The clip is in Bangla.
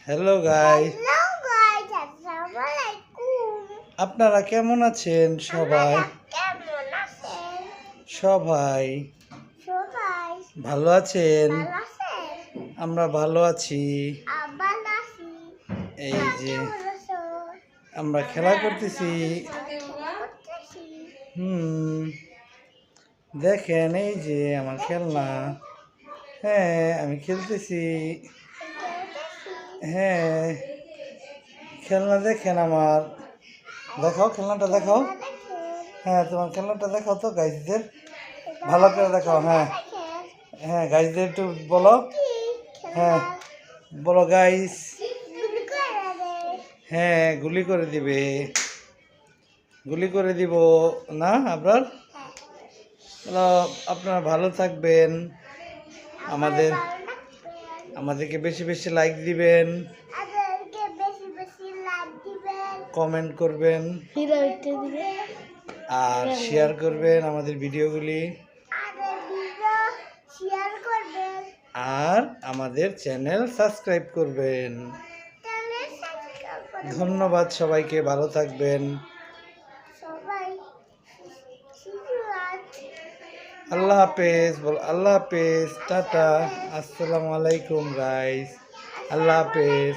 হ্যালো গাইস, হ্যালো গাইস, আসসালামু আলাইকুম। আপনারা কেমন আছেন সবাই? কেমন আছেন সবাই সবাই? ভালো আছেন? ভালো আছেন? আমরা ভালো আছি। আবার আছি। এই যে কেমন আছো? আমরা খেলা করতেছি। করতেছি। দেখেন এই যে আমার খেলনা। হ্যাঁ, আমি খেলতেছি। হ্যাঁ, খেলনা দেখেন আমার। দেখাও খেলনাটা দেখাও। হ্যাঁ, তোমার খেলনাটা দেখাও তো গাইজদের। ভালো করে দেখাও। হ্যাঁ হ্যাঁ, গাইজদের একটু বলো। হ্যাঁ বলো গাইস। হ্যাঁ, গুলি করে দিবে। গুলি করে দিব না আপনার। হ্যালো, আপনারা ভালো থাকবেন। আমাদেরকে বেশি বেশি লাইক দিবেন, কমেন্ট করবেন আর শেয়ার করবেন আমাদের ভিডিওগুলি, আর আমাদের চ্যানেল সাবস্ক্রাইব করবেন। ধন্যবাদ সবাইকে, ভালো থাকবেন। আল্লাহ হাফেজ বল। আল্লাহ হাফেজ, টাটা, আসসালামু আলাইকুম গাইস। আল্লাহ হাফেজ।